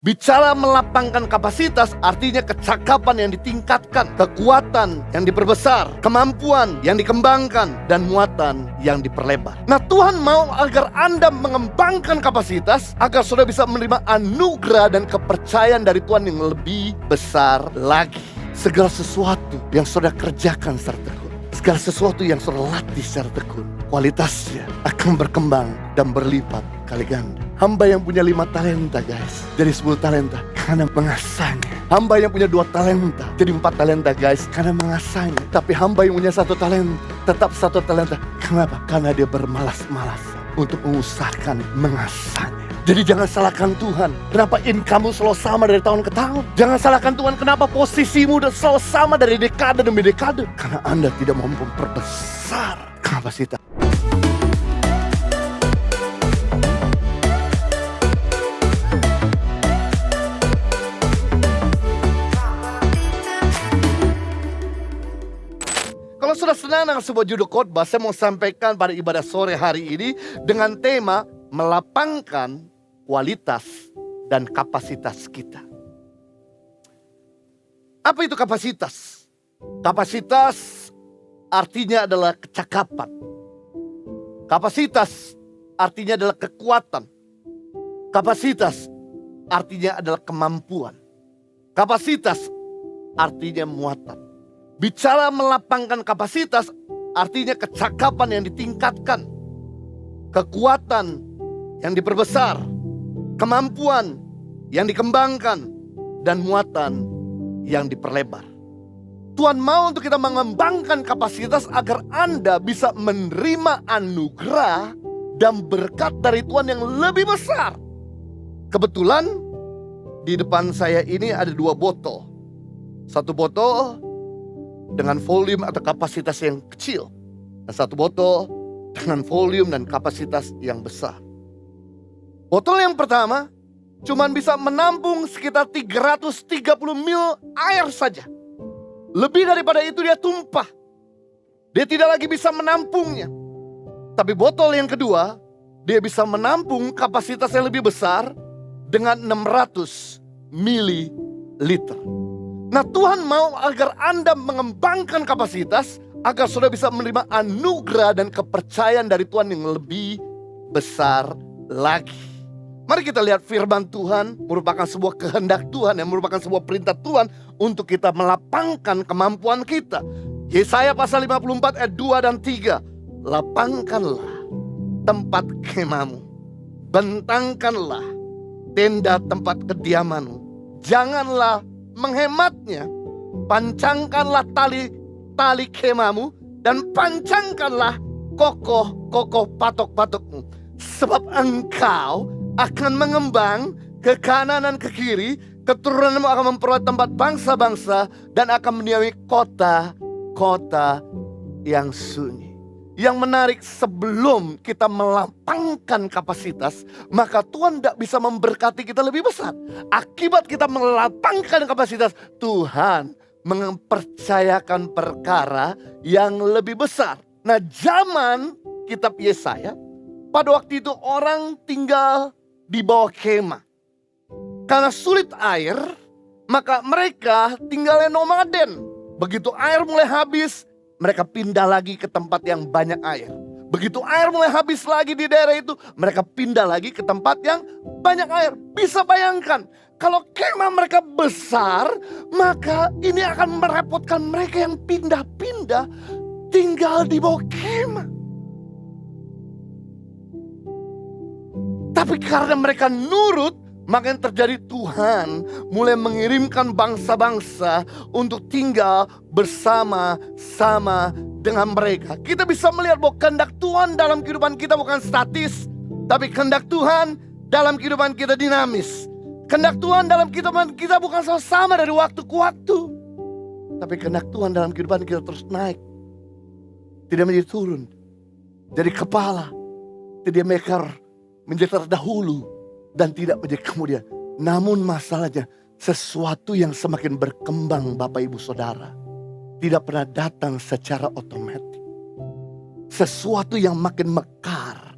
Bicara melapangkan kapasitas artinya kecakapan yang ditingkatkan, kekuatan yang diperbesar, kemampuan yang dikembangkan, dan muatan yang diperlebar. Nah, Tuhan mau agar Anda mengembangkan kapasitas agar saudara bisa menerima anugerah dan kepercayaan dari Tuhan yang lebih besar lagi. Segala sesuatu yang saudara kerjakan secara tekun, segala sesuatu yang saudara latih secara tekun, kualitasnya akan berkembang dan berlipat kali ganda. Hamba yang punya 5 talenta guys, jadi 10 talenta karena mengasahnya. Hamba yang punya 2 talenta, jadi 4 talenta guys, karena mengasahnya. Tapi hamba yang punya 1 talenta, tetap 1 talenta. Kenapa? Karena dia bermalas-malasan untuk mengusahakan mengasahnya. Jadi jangan salahkan Tuhan, kenapa income-mu selalu sama dari tahun ke tahun. Jangan salahkan Tuhan, kenapa posisimu selalu sama dari dekade demi dekade. Karena Anda tidak mampu memperbesar kapasitas. Kalau sudah senang dengan sebuah judul khotbah, saya mau sampaikan pada ibadah sore hari ini dengan tema melapangkan kualitas dan kapasitas kita. Apa itu kapasitas? Kapasitas artinya adalah kecakapan. Kapasitas artinya adalah kekuatan. Kapasitas artinya adalah kemampuan. Kapasitas artinya muatan. Bicara melapangkan kapasitas artinya kecakapan yang ditingkatkan, kekuatan yang diperbesar, kemampuan yang dikembangkan, dan muatan yang diperlebar. Tuhan mau untuk kita mengembangkan kapasitas agar Anda bisa menerima anugerah dan berkat dari Tuhan yang lebih besar. Kebetulan di depan saya ini ada 2 botol. 1 botol dengan volume atau kapasitas yang kecil, dan 1 botol dengan volume dan kapasitas yang besar. Botol yang pertama cuman bisa menampung sekitar 330 ml air saja. Lebih daripada itu dia tumpah. Dia tidak lagi bisa menampungnya. Tapi botol yang kedua, dia bisa menampung kapasitas yang lebih besar dengan 600 mililiter. Nah, Tuhan mau agar Anda mengembangkan kapasitas agar saudara bisa menerima anugerah dan kepercayaan dari Tuhan yang lebih besar lagi. Mari kita lihat firman Tuhan merupakan sebuah kehendak Tuhan, yang merupakan sebuah perintah Tuhan untuk kita melapangkan kemampuan kita. Yesaya pasal 54 ayat 2 dan 3. Lapangkanlah tempat kemahmu, bentangkanlah tenda tempat kediamanmu, janganlah menghematnya. Pancangkanlah tali kemahmu dan pancangkanlah kokoh patok-patokmu. Sebab engkau akan mengembang ke kanan dan ke kiri, keturunanmu akan memperoleh tempat bangsa-bangsa dan akan mendiami kota-kota yang sunyi. Yang menarik, sebelum kita melapangkan kapasitas, maka Tuhan tidak bisa memberkati kita lebih besar. Akibat kita melapangkan kapasitas, Tuhan mempercayakan perkara yang lebih besar. Nah, zaman kitab Yesaya, pada waktu itu orang tinggal di bawah kemah. Karena sulit air, maka mereka tinggalnya nomaden. Begitu air mulai habis, mereka pindah lagi ke tempat yang banyak air. Begitu air mulai habis lagi di daerah itu, mereka pindah lagi ke tempat yang banyak air. Bisa bayangkan, kalau kemah mereka besar, maka ini akan merepotkan mereka yang pindah-pindah tinggal di bawah kemah. Tapi karena mereka nurut, maka yang terjadi, Tuhan mulai mengirimkan bangsa-bangsa untuk tinggal bersama-sama dengan mereka. Kita bisa melihat bahwa kehendak Tuhan dalam kehidupan kita bukan statis, tapi kehendak Tuhan dalam kehidupan kita dinamis. Kehendak Tuhan dalam kehidupan kita bukan selalu sama dari waktu ke waktu, tapi kehendak Tuhan dalam kehidupan kita terus naik, tidak menjadi turun. Jadi kepala, tidak menjadi terdahulu dan tidak menjadi kemudian. Namun masalahnya, sesuatu yang semakin berkembang Bapak Ibu Saudara tidak pernah datang secara otomatis. Sesuatu yang makin mekar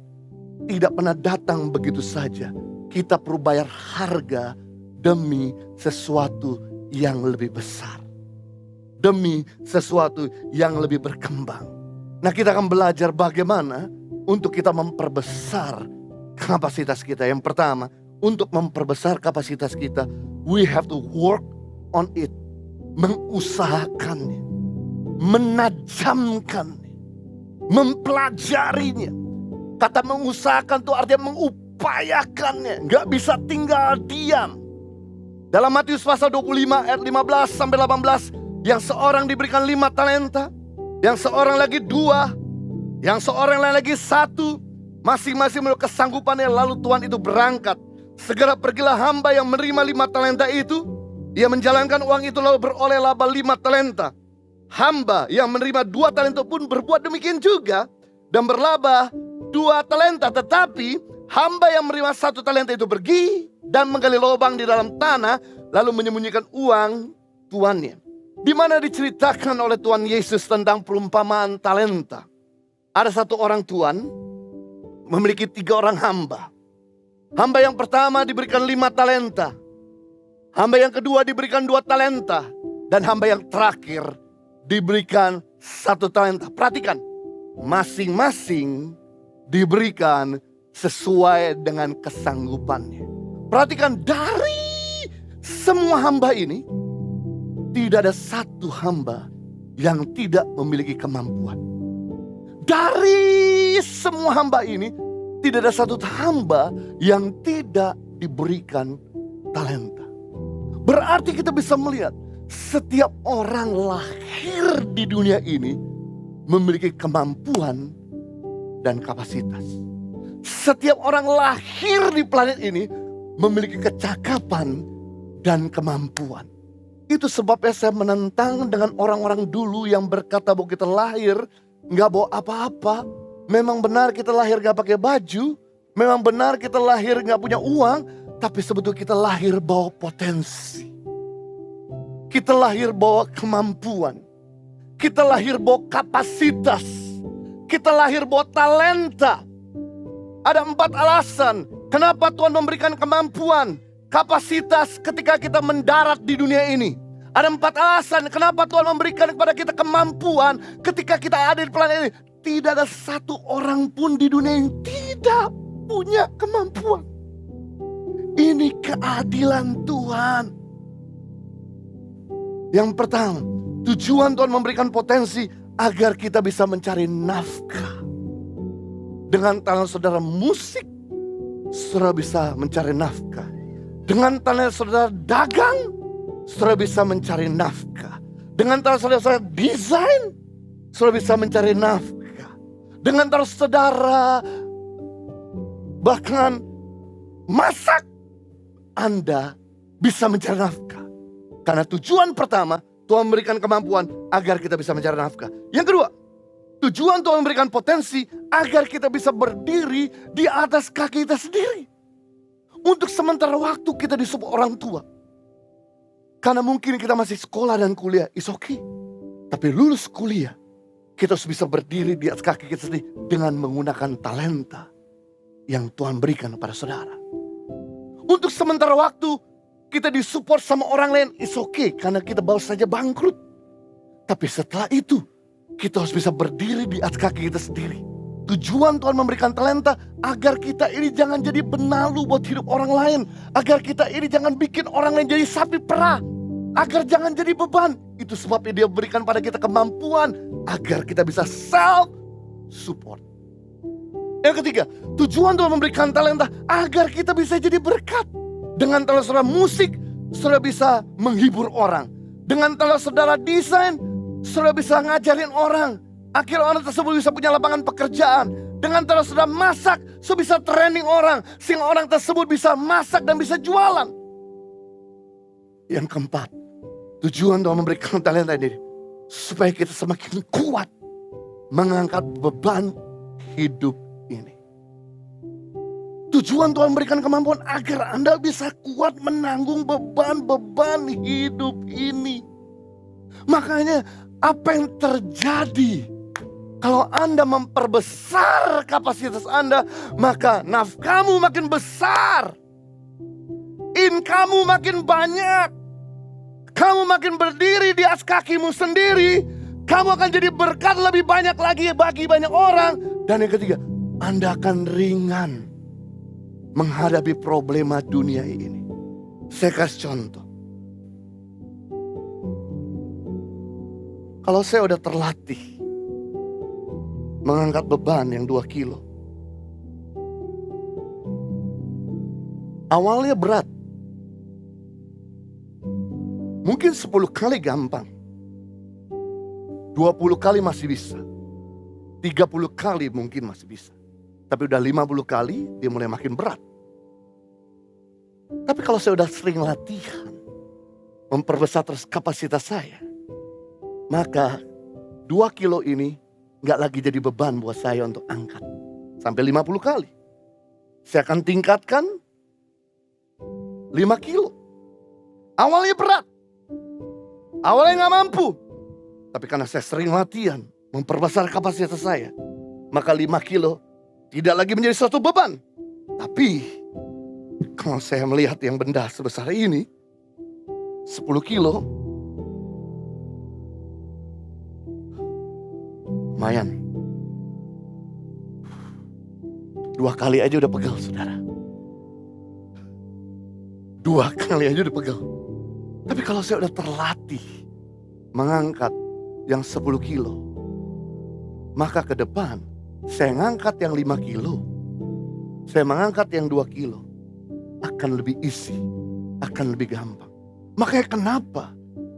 tidak pernah datang begitu saja. Kita perlu bayar harga demi sesuatu yang lebih besar. Demi sesuatu yang lebih berkembang. Nah, kita akan belajar bagaimana untuk kita memperbesar kapasitas kita. Yang pertama, untuk memperbesar kapasitas kita, we have to work on it. Mengusahakannya, menajamkannya, mempelajarinya. Kata mengusahakan itu artinya mengupayakannya. Gak bisa tinggal diam. Dalam Matius pasal 25 ayat 15 sampai 18. Yang seorang diberikan 5 talenta. Yang seorang lagi 2. Yang seorang lain lagi 1. Masing-masing menurut kesanggupannya. Lalu Tuhan itu berangkat. Segera pergilah hamba yang menerima 5 talenta itu. Ia menjalankan uang itu lalu beroleh laba 5 talenta. Hamba yang menerima 2 talenta pun berbuat demikian juga. Dan berlaba 2 talenta. Tetapi hamba yang menerima 1 talenta itu pergi dan menggali lubang di dalam tanah. Lalu menyembunyikan uang tuannya. Di mana diceritakan oleh Tuhan Yesus tentang perumpamaan talenta. Ada satu orang tuan memiliki 3 orang hamba. Hamba yang pertama diberikan 5 talenta. Hamba yang kedua diberikan 2 talenta. Dan hamba yang terakhir diberikan 1 talenta. Perhatikan, masing-masing diberikan sesuai dengan kesanggupannya. Perhatikan, dari semua hamba ini tidak ada satu hamba yang tidak memiliki kemampuan. Dari semua hamba ini tidak ada satu hamba yang tidak diberikan talenta. Berarti kita bisa melihat setiap orang lahir di dunia ini memiliki kemampuan dan kapasitas. Setiap orang lahir di planet ini memiliki kecakapan dan kemampuan. Itu sebabnya saya menentang dengan orang-orang dulu yang berkata bahwa kita lahir gak bawa apa-apa. Memang benar kita lahir gak pakai baju. Memang benar kita lahir gak punya uang. Tapi sebetulnya kita lahir bawa potensi. Kita lahir bawa kemampuan. Kita lahir bawa kapasitas. Kita lahir bawa talenta. Ada 4 alasan kenapa Tuhan memberikan kemampuan, kapasitas ketika kita mendarat di dunia ini. Ada 4 alasan kenapa Tuhan memberikan kepada kita kemampuan ketika kita ada di planet ini. Tidak ada satu orang pun di dunia yang tidak punya kemampuan. Ini keadilan Tuhan. Yang pertama, tujuan Tuhan memberikan potensi agar kita bisa mencari nafkah. Dengan talenta saudara musik, saudara bisa mencari nafkah. Dengan talenta saudara dagang, saudara bisa mencari nafkah. Dengan talenta saudara desain, saudara bisa mencari nafkah. Dengan talenta saudara bahkan masak, Anda bisa mencari nafkah. Karena tujuan pertama, Tuhan memberikan kemampuan agar kita bisa mencari nafkah. Yang kedua, tujuan Tuhan memberikan potensi agar kita bisa berdiri di atas kaki kita sendiri. Untuk sementara waktu kita disupport orang tua. Karena mungkin kita masih sekolah dan kuliah, it's okay. Tapi lulus kuliah, kita harus bisa berdiri di atas kaki kita sendiri dengan menggunakan talenta yang Tuhan berikan kepada saudara. Untuk sementara waktu, kita disupport sama orang lain, it's okay. Karena kita baru saja bangkrut. Tapi setelah itu, kita harus bisa berdiri di atas kaki kita sendiri. Tujuan Tuhan memberikan talenta agar kita ini jangan jadi benalu buat hidup orang lain. Agar kita ini jangan bikin orang lain jadi sapi perah. Agar jangan jadi beban. Itu sebabnya dia berikan pada kita kemampuan agar kita bisa self support. Yang ketiga, tujuan Tuhan memberikan talenta agar kita bisa jadi berkat. Dengan talenta saudara musik, saudara bisa menghibur orang. Dengan talenta saudara desain, saudara bisa ngajarin orang. Akhirnya orang tersebut bisa punya lapangan pekerjaan. Dengan talenta saudara masak, saudara bisa training orang. Sehingga orang tersebut bisa masak dan bisa jualan. Yang keempat, tujuan Tuhan memberikan talenta ini supaya kita semakin kuat mengangkat beban hidup ini. Tujuan Tuhan memberikan kemampuan agar Anda bisa kuat menanggung beban-beban hidup ini. Makanya apa yang terjadi kalau Anda memperbesar kapasitas Anda, maka nafkahmu makin besar. in kamu makin banyak. Kamu makin berdiri di atas kakimu sendiri. Kamu akan jadi berkat lebih banyak lagi bagi banyak orang. Dan yang ketiga, Anda akan ringan menghadapi problema dunia ini. Saya kasih contoh. Kalau saya udah terlatih mengangkat beban yang 2 kilo. Awalnya berat. Mungkin 10 kali gampang. 20 kali masih bisa. 30 kali mungkin masih bisa. Tapi udah 50 kali dia mulai makin berat. Tapi kalau saya udah sering latihan, memperbesar terus kapasitas saya, maka 2 kilo ini gak lagi jadi beban buat saya untuk angkat. Sampai 50 kali. Saya akan tingkatkan 5 kilo. Awalnya berat. Awalnya gak mampu. Tapi karena saya sering latihan, memperbesar kapasitas saya, maka 5 kilo tidak lagi menjadi suatu beban. Tapi kalau saya melihat yang benda sebesar ini, 10 kilo, lumayan. 2 kali aja udah pegal, saudara. 2 kali aja udah pegal. Tapi kalau saya udah terlatih mengangkat yang 10 kilo, maka ke depan saya ngangkat yang 5 kilo, saya mengangkat yang 2 kilo, akan lebih easy, akan lebih gampang. Makanya kenapa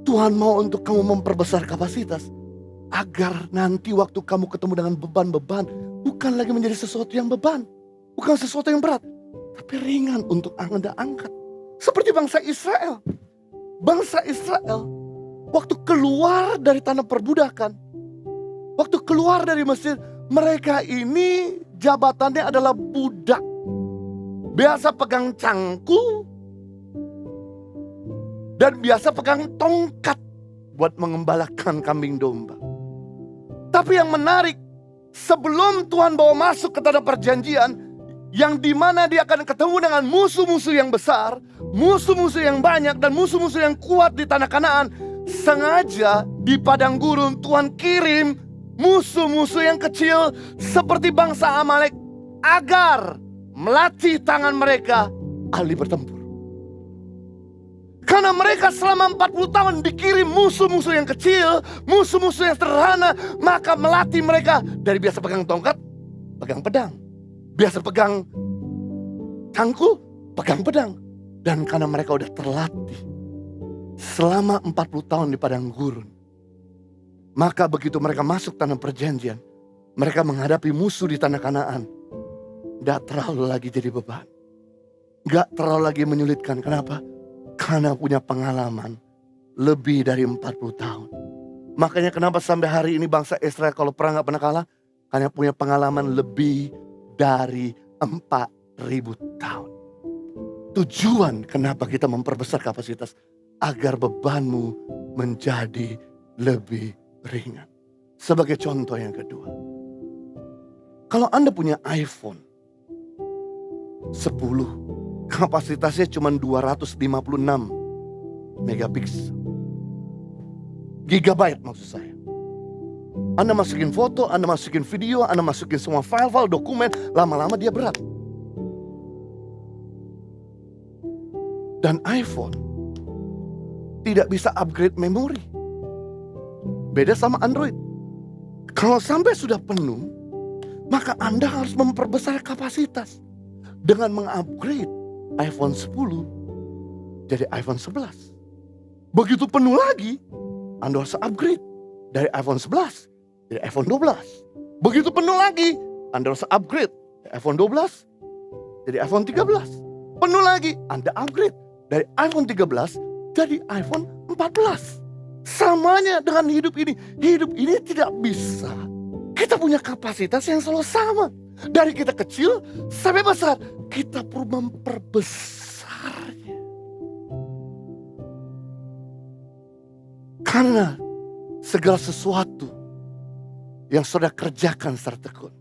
Tuhan mau untuk kamu memperbesar kapasitas, agar nanti waktu kamu ketemu dengan beban-beban, bukan lagi menjadi sesuatu yang beban, bukan sesuatu yang berat, tapi ringan untuk Anda angkat. Seperti bangsa Israel. Bangsa Israel waktu keluar dari tanah perbudakan, waktu keluar dari Mesir, mereka ini jabatannya adalah budak. Biasa pegang cangkul dan biasa pegang tongkat buat mengembalakan kambing domba. Tapi yang menarik, sebelum Tuhan bawa masuk ke tanah perjanjian, yang dimana dia akan ketemu dengan musuh-musuh yang besar, musuh-musuh yang banyak, dan musuh-musuh yang kuat di tanah Kanaan, sengaja di padang gurun Tuhan kirim musuh-musuh yang kecil seperti bangsa Amalek agar melatih tangan mereka ahli bertempur. Karena mereka selama 40 tahun dikirim musuh-musuh yang kecil, musuh-musuh yang sederhana, maka melatih mereka dari biasa pegang tongkat, pegang pedang. Biasa pegang cangkul, pegang pedang. Dan karena mereka udah terlatih selama 40 tahun di padang gurun, maka begitu mereka masuk tanah perjanjian, mereka menghadapi musuh di tanah Kanaan, gak terlalu lagi jadi beban, gak terlalu lagi menyulitkan. Kenapa? Karena punya pengalaman lebih dari 40 tahun. Makanya kenapa sampai hari ini bangsa Israel kalau perang gak pernah kalah? Karena punya pengalaman lebih dari 4.000 tahun. Tujuan kenapa kita memperbesar kapasitas, agar bebanmu menjadi lebih ringan. Sebagai contoh yang kedua, kalau Anda punya iPhone 10, kapasitasnya cuma 256 megapiksel. Gigabyte maksud saya. Anda masukin foto, Anda masukin video, Anda masukin semua file-file, dokumen, lama-lama dia berat. Dan iPhone tidak bisa upgrade memori. Beda sama Android. Kalau sampai sudah penuh, maka Anda harus memperbesar kapasitas dengan mengupgrade iPhone 10 jadi iPhone 11. Begitu penuh lagi, Anda harus upgrade dari iPhone 11 jadi iPhone 12. Begitu penuh lagi, Anda harus upgrade dari iPhone 12 jadi iPhone 13. Penuh lagi, Anda upgrade dari iPhone 13 jadi iPhone 14. Samanya dengan hidup ini. Hidup ini tidak bisa. Kita punya kapasitas yang selalu sama. Dari kita kecil sampai besar, kita perlu memperbesarnya. Karena segala sesuatu yang saudara kerjakan secara tekun,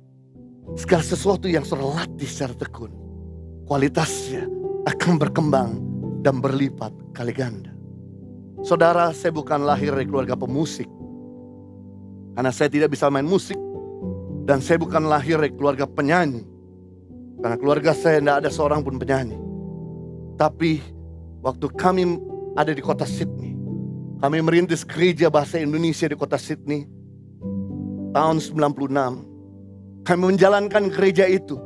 segala sesuatu yang saudara latih secara tekun, kualitasnya akan berkembang dan berlipat kali ganda. Saudara, saya bukan lahir dari keluarga pemusik, karena saya tidak bisa main musik. Dan saya bukan lahir dari keluarga penyanyi, karena keluarga saya tidak ada seorang pun penyanyi. Tapi waktu kami ada di kota Sydney, kami merintis gereja bahasa Indonesia di kota Sydney tahun 96. Kami menjalankan gereja itu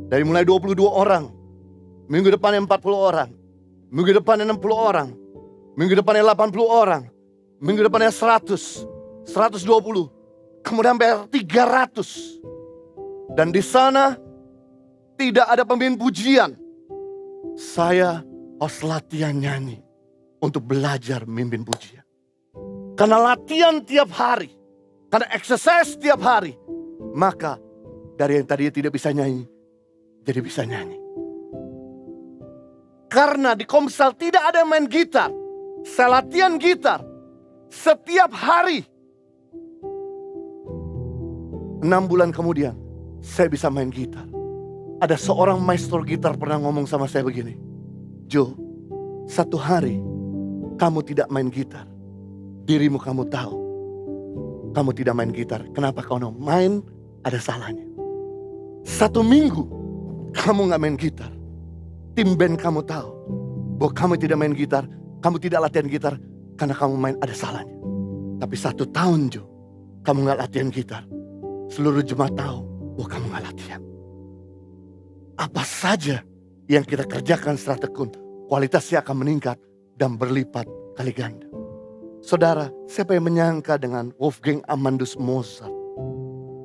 dari mulai 22 orang, minggu depannya 40 orang, minggu depannya 60 orang, minggu depannya 80 orang, minggu depannya 100, 120, kemudian sampai 300. Dan di sana tidak ada pemimpin pujian. Saya harus latihan nyanyi untuk belajar memimpin pujian. Karena latihan tiap hari, karena exercise tiap hari, maka dari yang tadinya tidak bisa nyanyi, jadi bisa nyanyi. Karena di Komsel tidak ada yang main gitar, saya latihan gitar setiap hari. 6 bulan kemudian, saya bisa main gitar. Ada seorang maestro gitar pernah ngomong sama saya begini, Jo, satu hari kamu tidak main gitar, dirimu kamu tahu kamu tidak main gitar. Kenapa kamu main? Ada salahnya. 1 minggu kamu gak main gitar, tim band kamu tahu bahwa kamu tidak main gitar, kamu tidak latihan gitar karena kamu main, ada salahnya. Tapi 1 tahun Jo, kamu gak latihan gitar, seluruh jemaat tahu bahwa kamu gak latihan. Apa saja yang kita kerjakan secara tekun, kualitasnya akan meningkat dan berlipat kali ganda. Saudara, siapa yang menyangka dengan Wolfgang Amadeus Mozart,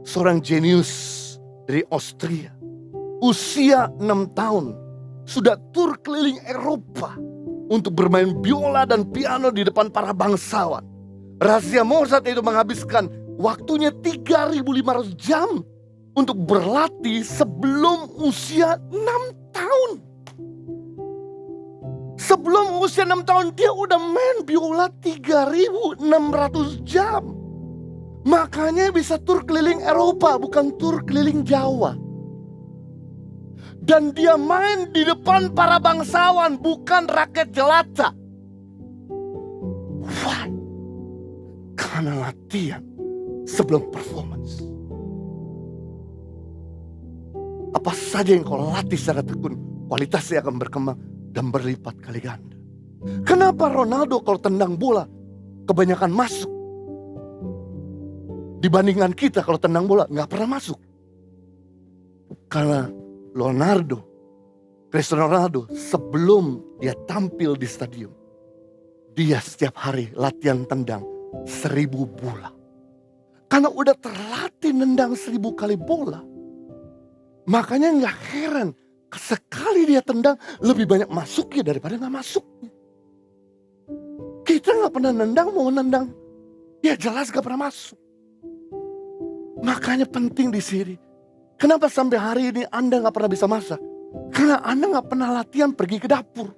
seorang jenius dari Austria, usia 6 tahun sudah tur keliling Eropa untuk bermain biola dan piano di depan para bangsawan. Rahasia Mozart itu menghabiskan waktunya 3.500 jam untuk berlatih sebelum usia 6 tahun. Sebelum usia 6 tahun dia udah main biola 3.600 jam. Makanya bisa tur keliling Eropa, bukan tur keliling Jawa. Dan dia main di depan para bangsawan, bukan rakyat jelata. Why? Karena latihan sebelum performance. Apa saja yang kau latih secara tekun, kualitasnya akan berkembang dan berlipat kali ganda. Kenapa Ronaldo kalau tendang bola kebanyakan masuk? Dibandingkan kita kalau tendang bola gak pernah masuk. Karena Cristiano Ronaldo sebelum dia tampil di stadion, dia setiap hari latihan tendang 1000 bola. Karena udah terlatih nendang 1000 kali bola. Makanya gak heran sekali dia tendang lebih banyak masuknya daripada gak masuknya. Kita gak pernah nendang, mau nendang ya jelas gak pernah masuk. Makanya penting di sini. Kenapa sampai hari ini Anda gak pernah bisa masak? Karena Anda gak pernah latihan pergi ke dapur.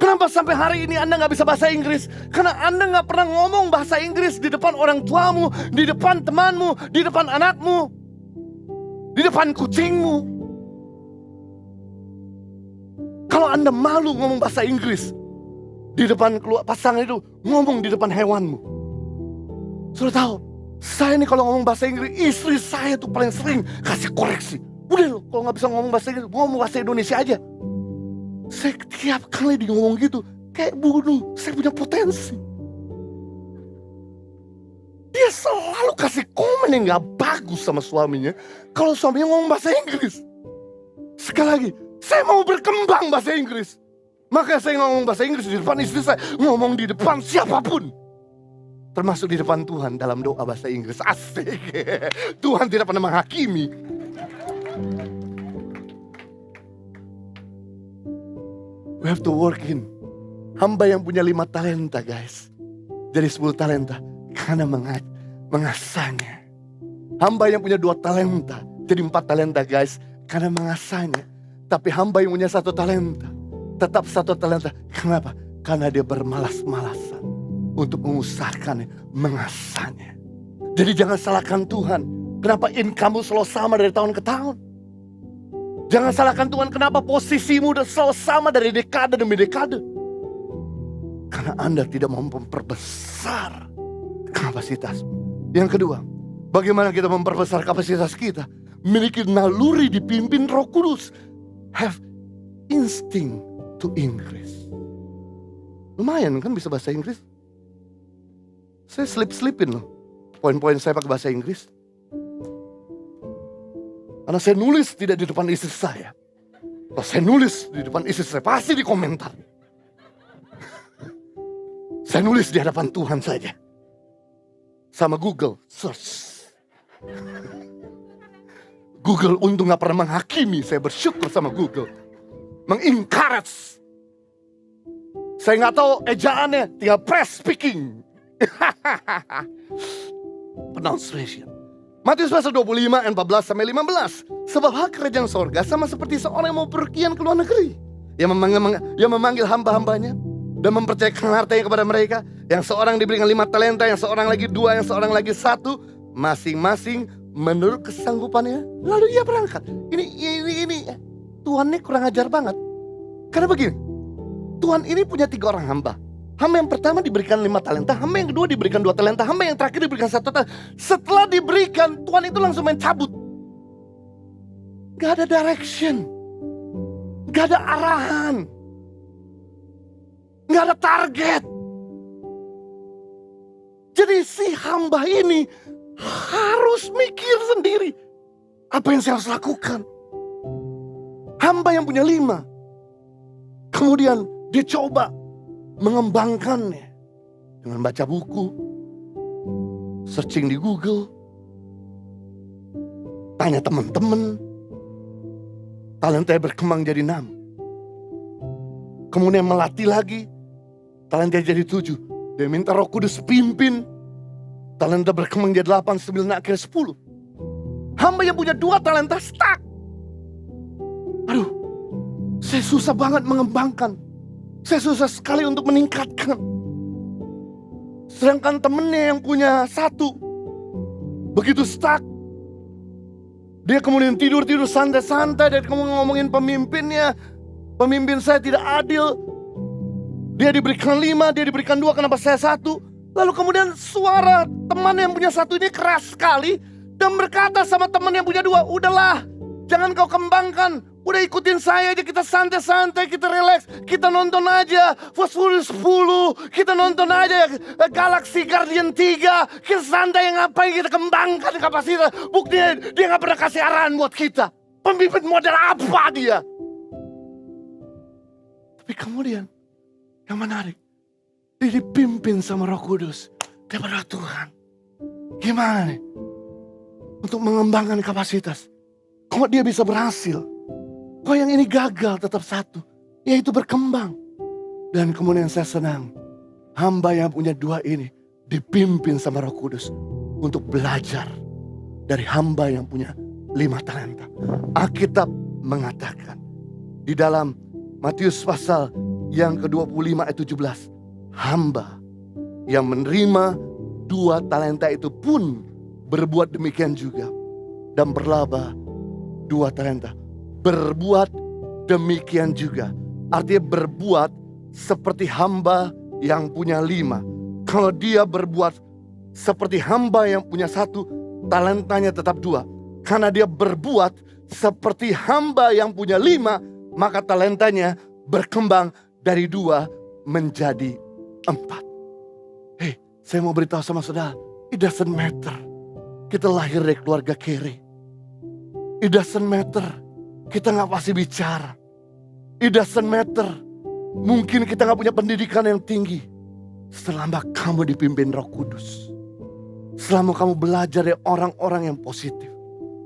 Kenapa sampai hari ini Anda gak bisa bahasa Inggris? Karena Anda gak pernah ngomong bahasa Inggris di depan orang tuamu, di depan temanmu, di depan anakmu, di depan kucingmu. Kalau Anda malu ngomong bahasa Inggris di depan pasangan itu, ngomong di depan hewanmu. Sudah tahu, saya nih kalau ngomong bahasa Inggris, istri saya tuh paling sering kasih koreksi. Udah loh, kalau gak bisa ngomong bahasa Inggris, ngomong bahasa Indonesia aja. Saya tiap kali dia ngomong gitu, kayak bunuh, saya punya potensi. Dia selalu kasih komen yang gak bagus sama suaminya, kalau suaminya ngomong bahasa Inggris. Sekali lagi, saya mau berkembang bahasa Inggris. Makanya saya ngomong bahasa Inggris di depan istri saya, ngomong di depan siapapun. Termasuk di depan Tuhan dalam doa bahasa Inggris. Asik. Tuhan tidak pernah menghakimi. We have to work in. Hamba yang punya 5 talenta guys, jadi 10 talenta karena mengasahnya. Hamba yang punya 2 talenta jadi 4 talenta guys, karena mengasahnya. Tapi hamba yang punya 1 talenta tetap 1 talenta. Kenapa? Karena dia bermalas-malasan untuk mengusahakannya, mengasahnya. Jadi jangan salahkan Tuhan. Kenapa income selalu sama dari tahun ke tahun? Jangan salahkan Tuhan kenapa posisimu udah selalu sama dari dekade demi dekade. Karena Anda tidak mau memperbesar kapasitas. Yang kedua, bagaimana kita memperbesar kapasitas kita? Memiliki naluri dipimpin Roh Kudus. Have instinct to increase. Lumayan kan bisa bahasa Inggris. Saya slip-slipin loh poin-poin saya pakai bahasa Inggris. Karena saya nulis tidak di depan istri saya. Kalau saya nulis di depan istri saya pasti di komentar. Saya nulis di hadapan Tuhan saja. Sama Google, search. Google untung gak pernah menghakimi, saya bersyukur sama Google. Mengencourage. Saya gak tahu ejaannya, tinggal press speaking. Pronunciation. Matius pasal 25 ayat 14 sampai 15. Sebab hak kerajaan sorga sama seperti seorang yang mau pergian ke luar negeri. Yang memanggil hamba-hambanya dan mempercayakan hartanya kepada mereka. Yang seorang diberikan 5 talenta, yang seorang lagi 2, yang seorang lagi 1. Masing-masing menurut kesanggupannya. Lalu ia berangkat. Ini Tuhan ini kurang ajar banget. Karena begini, Tuhan ini punya 3 orang hamba. Hamba yang pertama diberikan 5 talenta, hamba yang kedua diberikan 2 talenta, hamba yang terakhir diberikan 1 talenta. Setelah diberikan, Tuhan itu langsung main cabut. Gak ada direction. Gak ada arahan. Gak ada target. Jadi si hamba ini harus mikir sendiri. Apa yang saya harus lakukan? Hamba yang punya 5. Kemudian dia coba mengembangkannya dengan baca buku, searching di Google, tanya teman-teman, talentanya berkembang jadi 6. Kemudian melatih lagi, talentanya jadi 7. Dia minta Roh Kudus pimpin, talenta berkembang jadi 8, 9, akhirnya 10. Hamba yang punya 2 talenta stuck. Aduh, saya susah banget mengembangkan. Saya susah sekali untuk meningkatkan. Sedangkan temennya yang punya 1, begitu stuck. Dia kemudian tidur santai-santai. Dan kemudian ngomongin pemimpinnya. Pemimpin saya tidak adil. Dia diberikan 5, dia diberikan 2, kenapa saya 1? Lalu kemudian suara teman yang punya 1 ini keras sekali. Dan berkata sama teman yang punya 2, udahlah, jangan kau kembangkan. Udah ikutin saya aja, kita santai-santai, kita relax, kita nonton aja Fast Furious 10, kita nonton aja Galaxy Guardian 3, kita santai, ngapain kita kembangkan kapasitas. Buktinya dia gak pernah kasih arahan buat kita. Pemimpin model apa dia? Tapi kemudian yang menarik, dia dipimpin sama Roh Kudus daripada Tuhan. Gimana nih untuk mengembangkan kapasitas? Kok dia bisa berhasil? Kok yang ini gagal tetap 1, yaitu berkembang. Dan kemudian saya senang, hamba yang punya 2 ini dipimpin sama Roh Kudus untuk belajar dari hamba yang punya 5 talenta. Alkitab mengatakan di dalam Matius pasal yang ke-25 ayat 17, hamba yang menerima 2 talenta itu pun berbuat demikian juga dan berlaba 2 talenta. Berbuat demikian juga. Artinya berbuat seperti hamba yang punya 5. Kalau dia berbuat seperti hamba yang punya 1, talentanya tetap 2. Karena dia berbuat seperti hamba yang punya 5, maka talentanya berkembang dari 2 menjadi 4. Hei, saya mau beritahu sama saudara, it doesn't matter kita lahir dari keluarga kere. It doesn't matter kita gak pasti bicara. It doesn't matter. Mungkin kita gak punya pendidikan yang tinggi. Selama kamu dipimpin Roh Kudus, selama kamu belajar dari orang-orang yang positif,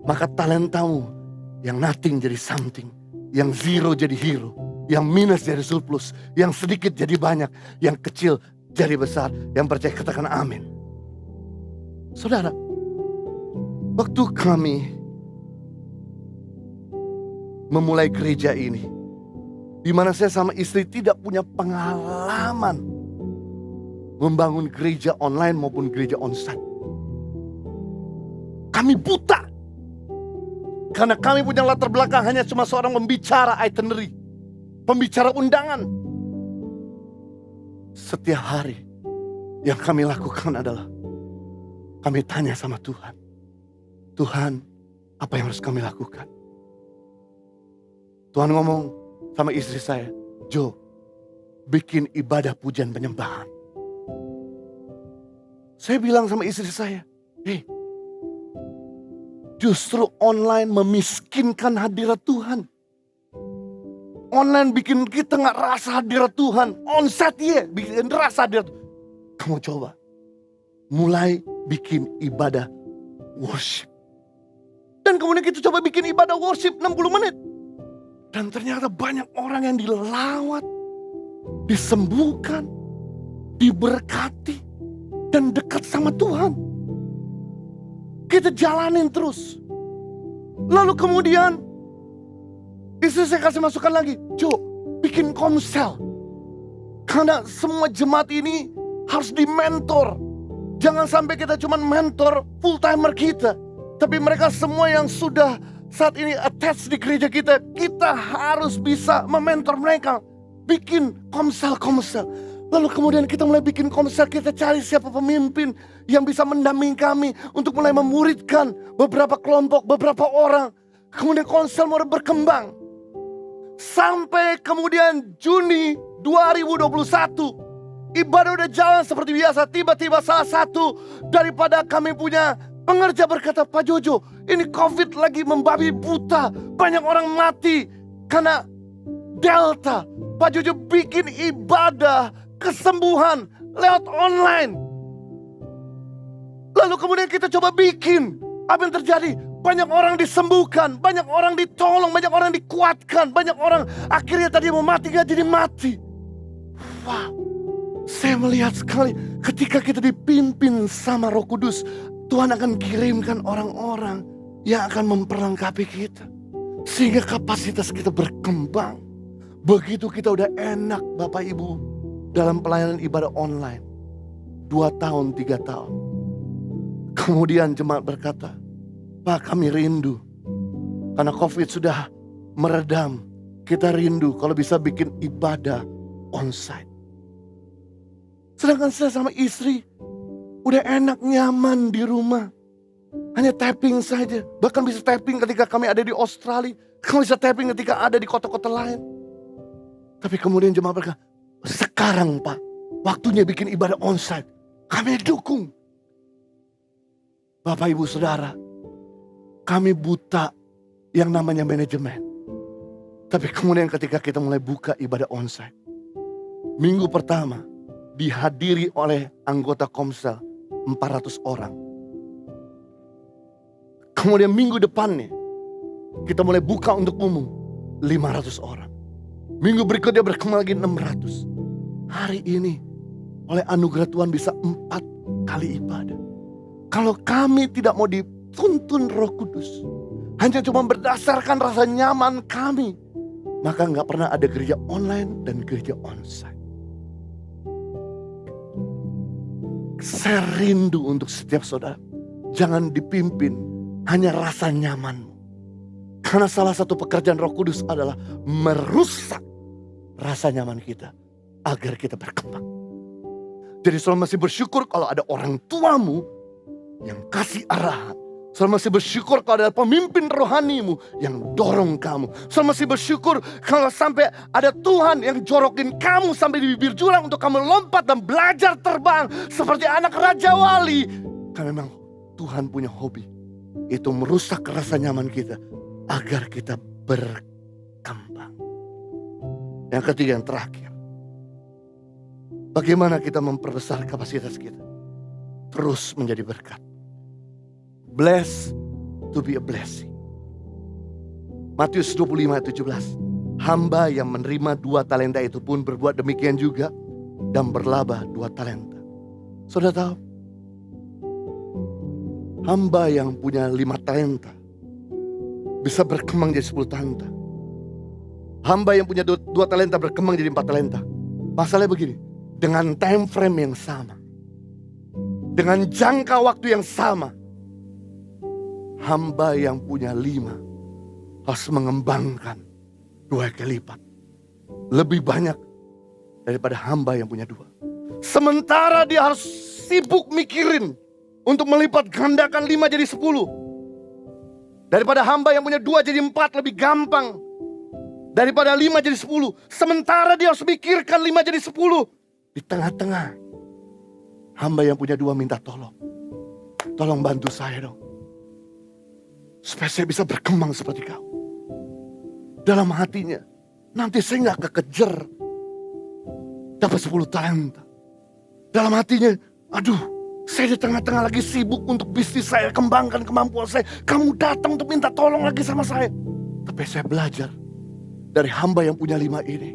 maka talentamu yang nothing jadi something, yang zero jadi hero, yang minus jadi surplus, yang sedikit jadi banyak, yang kecil jadi besar. Yang percaya katakan amin. Saudara, waktu kami memulai gereja ini, di mana saya sama istri tidak punya pengalaman membangun gereja online maupun gereja onsite. Kami buta. Karena kami punya latar belakang hanya cuma seorang pembicara itinerary, pembicara undangan. Setiap hari yang kami lakukan adalah kami tanya sama Tuhan. Tuhan, apa yang harus kami lakukan? Tuhan ngomong sama istri saya, Jo, bikin ibadah pujian penyembahan. Saya bilang sama istri saya, hei, justru online memiskinkan hadirat Tuhan. Online bikin kita gak rasa hadirat Tuhan. Onsite ya, bikin rasa hadirat Tuhan. Kamu coba, mulai bikin ibadah worship. Dan kemudian kita coba bikin ibadah worship 60 menit. Dan ternyata banyak orang yang dilawat, disembuhkan, diberkati, dan dekat sama Tuhan. Kita jalanin terus. Lalu kemudian istri saya kasih masukan lagi, Jo, bikin komsel. Karena semua jemaat ini harus di-mentor. Jangan sampai kita cuma mentor full-timer kita. Tapi mereka semua yang sudah saat ini attach di gereja kita, kita harus bisa mementor mereka. Bikin komsel-komsel. Lalu kemudian kita mulai bikin komsel, kita cari siapa pemimpin yang bisa mendampingi kami untuk mulai memuridkan beberapa kelompok, beberapa orang. Kemudian komsel mulai berkembang. Sampai kemudian Juni 2021, ibadah udah jalan seperti biasa. Tiba-tiba salah satu daripada kami punya pengerja berkata, Pak Jojo, ini COVID lagi membabi buta. Banyak orang mati karena Delta. Pak Jojo bikin ibadah kesembuhan lewat online. Lalu kemudian kita coba bikin. Apa yang terjadi? Banyak orang disembuhkan, banyak orang ditolong, banyak orang dikuatkan, banyak orang akhirnya tadi mau mati gak jadi mati. Wah, saya melihat sekali ketika kita dipimpin sama Roh Kudus, Tuhan akan kirimkan orang-orang yang akan memperlengkapi kita. Sehingga kapasitas kita berkembang. Begitu kita udah enak Bapak Ibu dalam pelayanan ibadah online. 2 tahun, 3 tahun. Kemudian jemaat berkata, Pak, kami rindu. Karena COVID sudah meredam. Kita rindu kalau bisa bikin ibadah onsite. Sedangkan saya sama istri udah enak nyaman di rumah. Hanya tapping saja. Bahkan bisa tapping ketika kami ada di Australia. Kami bisa tapping ketika ada di kota-kota lain. Tapi kemudian jemaat berkata, sekarang Pak, waktunya bikin ibadah onsite. Kami dukung. Bapak Ibu Saudara, kami buta yang namanya manajemen. Tapi kemudian ketika kita mulai buka ibadah onsite, minggu pertama dihadiri oleh anggota Komsel 400 orang. Kemudian minggu depannya kita mulai buka untuk umum 500 orang. Minggu berikutnya berkembang lagi 600. Hari ini oleh anugerah Tuhan bisa 4 kali ibadah. Kalau kami tidak mau dituntun Roh Kudus, hanya cuma berdasarkan rasa nyaman kami, maka gak pernah ada gereja online dan gereja onsite. Saya rindu untuk setiap saudara, jangan dipimpin hanya rasa nyamanmu. Karena salah satu pekerjaan Roh Kudus adalah merusak rasa nyaman kita agar kita berkembang. Jadi selalu masih bersyukur kalau ada orang tuamu yang kasih arahan. Selalu masih bersyukur kalau ada pemimpin rohanimu yang dorong kamu. Selalu masih bersyukur kalau sampai ada Tuhan yang jorokin kamu sampai di bibir jurang untuk kamu lompat dan belajar terbang seperti anak Raja Wali. Karena memang Tuhan punya hobi. Itu merusak rasa nyaman kita agar kita berkembang. Yang ketiga, yang terakhir. Bagaimana kita memperbesar kapasitas kita? Terus menjadi berkat. Blessed to be a blessing. Matius 25 ayat 17. Hamba yang menerima 2 talenta itu pun berbuat demikian juga dan berlaba 2 talenta. Saudara tahu? Hamba yang punya 5 talenta bisa berkembang jadi 10 talenta. Hamba yang punya 2 talenta berkembang jadi 4 talenta. Masalahnya begini, dengan time frame yang sama, dengan jangka waktu yang sama, hamba yang punya 5 harus mengembangkan 2 kali lipat. Lebih banyak daripada hamba yang punya 2. Sementara dia harus sibuk mikirin untuk melipat gandakan 5 jadi 10. Daripada hamba yang punya 2 jadi 4 lebih gampang. Daripada 5 jadi 10. Sementara dia harus mikirkan 5 jadi 10. Di tengah-tengah, hamba yang punya 2 minta tolong. Tolong bantu saya dong. Supaya saya bisa berkembang seperti kau. Dalam hatinya, nanti saya gak kekejar dapat 10 talenta. Dalam hatinya, aduh, saya di tengah-tengah lagi sibuk untuk bisnis saya, kembangkan kemampuan saya. Kamu datang untuk minta tolong lagi sama saya. Tapi saya belajar dari hamba yang punya 5 ini.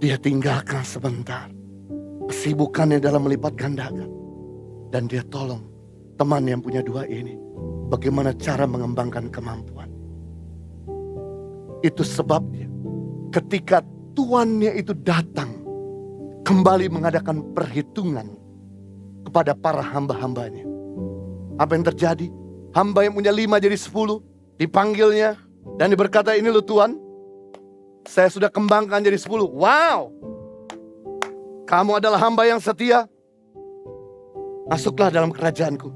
Dia tinggalkan sebentar kesibukannya dalam melipat gandakan. Dan dia tolong teman yang punya 2 ini. Bagaimana cara mengembangkan kemampuan. Itu sebabnya ketika tuannya itu datang. Kembali mengadakan perhitungan kepada para hamba-hambanya. Apa yang terjadi? Hamba yang punya 5 jadi 10. Dipanggilnya dan berkata, ini loh Tuan. Saya sudah kembangkan jadi 10. Wow. Kamu adalah hamba yang setia. Masuklah dalam kerajaanku.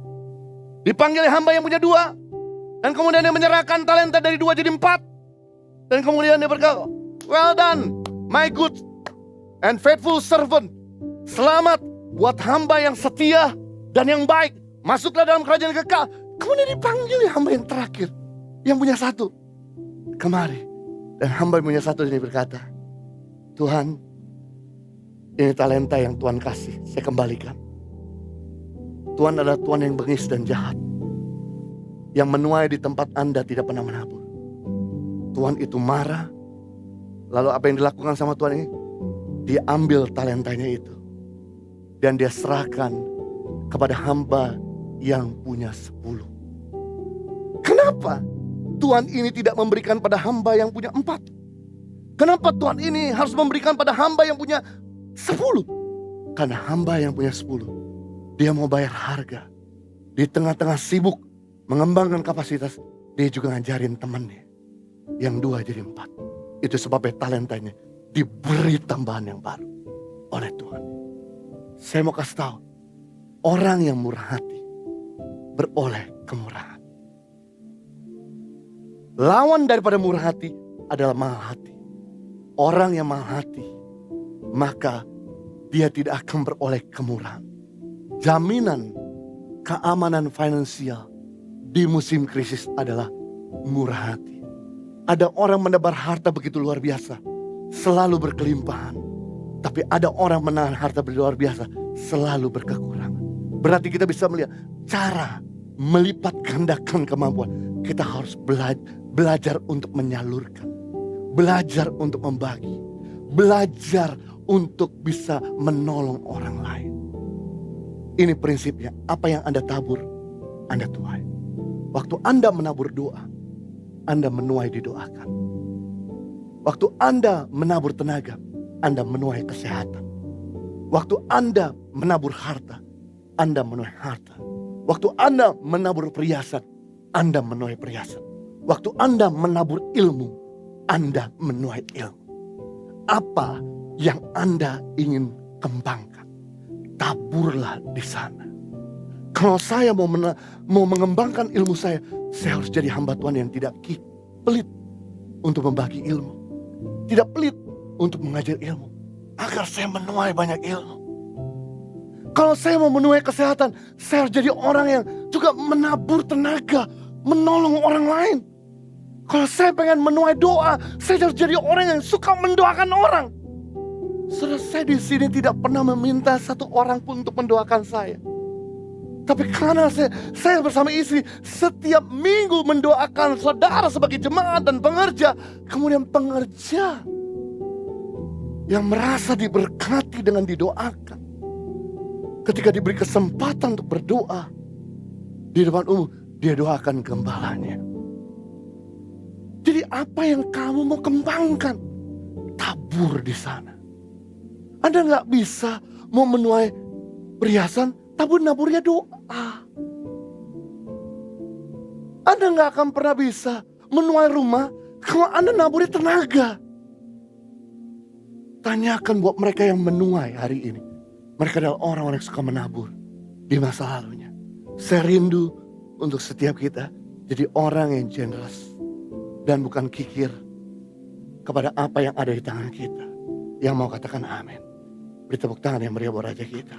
Dipanggil hamba yang punya 2. Dan kemudian dia menyerahkan talenta dari 2 jadi 4. Dan kemudian dia berkata, well done my good and faithful servant. Selamat buat hamba yang setia dan yang baik. Masuklah dalam kerajaan kekal. Kemudian dipanggil hamba yang terakhir. Yang punya 1. Kemari. Dan hamba yang punya 1 ini berkata, Tuhan, ini talenta yang Tuhan kasih. Saya kembalikan. Tuhan adalah Tuhan yang bengis dan jahat. Yang menuai di tempat Anda tidak pernah menabur. Tuhan itu marah. Lalu apa yang dilakukan sama Tuhan ini? Dia ambil talentanya itu. Dan dia serahkan kepada hamba yang punya 10. Kenapa Tuhan ini tidak memberikan pada hamba yang punya 4? Kenapa Tuhan ini harus memberikan pada hamba yang punya 10? Karena hamba yang punya 10, dia mau bayar harga. Di tengah-tengah sibuk mengembangkan kapasitas, dia juga ngajarin temannya. Yang 2 jadi 4. Itu sebabnya talentanya diberi tambahan yang baru oleh Tuhan. Saya mau kasih tahu, orang yang murah hati beroleh kemurahan. Lawan daripada murah hati adalah mahal hati. Orang yang mahal hati, maka dia tidak akan beroleh kemurahan. Jaminan keamanan finansial di musim krisis adalah murah hati. Ada orang menebar harta begitu luar biasa, selalu berkelimpahan. Tapi ada orang menahan harta luar biasa, selalu berkekurangan. Berarti kita bisa melihat cara melipat gandakan kemampuan. Kita harus belajar untuk menyalurkan. Belajar untuk membagi. Belajar untuk bisa menolong orang lain. Ini prinsipnya, apa yang Anda tabur, Anda tuai. Waktu Anda menabur doa, Anda menuai didoakan. Waktu Anda menabur tenaga, Anda menuai kesehatan. Waktu Anda menabur harta, Anda menuai harta. Waktu Anda menabur perhiasan, Anda menuai perhiasan. Waktu Anda menabur ilmu, Anda menuai ilmu. Apa yang Anda ingin kembangkan, taburlah di sana. Kalau saya mau mengembangkan ilmu saya harus jadi hamba Tuhan yang tidak pelit untuk membagi ilmu. Tidak pelit untuk mengajar ilmu. Agar saya menuai banyak ilmu. Kalau saya mau menuai kesehatan, saya harus jadi orang yang juga menabur tenaga, menolong orang lain. Kalau saya pengen menuai doa, saya harus jadi orang yang suka mendoakan orang. Saudara, saya di sini tidak pernah meminta satu orang pun untuk mendoakan saya. Tapi karena saya bersama istri setiap minggu mendoakan saudara sebagai jemaat dan pengerja. Kemudian pengerja yang merasa diberkati dengan didoakan. Ketika diberi kesempatan untuk berdoa di depan umum, dia doakan gembalanya. Jadi apa yang kamu mau kembangkan, tabur di sana. Anda nggak bisa mau menuai perhiasan, naburnya doa. Anda nggak akan pernah bisa menuai rumah, kalau Anda naburnya tenaga. Tanyakan buat mereka yang menuai hari ini. Mereka adalah orang-orang yang suka menabur di masa lalunya. Saya rindu untuk setiap kita jadi orang yang generous. Dan bukan kikir kepada apa yang ada di tangan kita. Yang mau katakan amin. Beri tepuk tangan yang meriah buat Raja kita.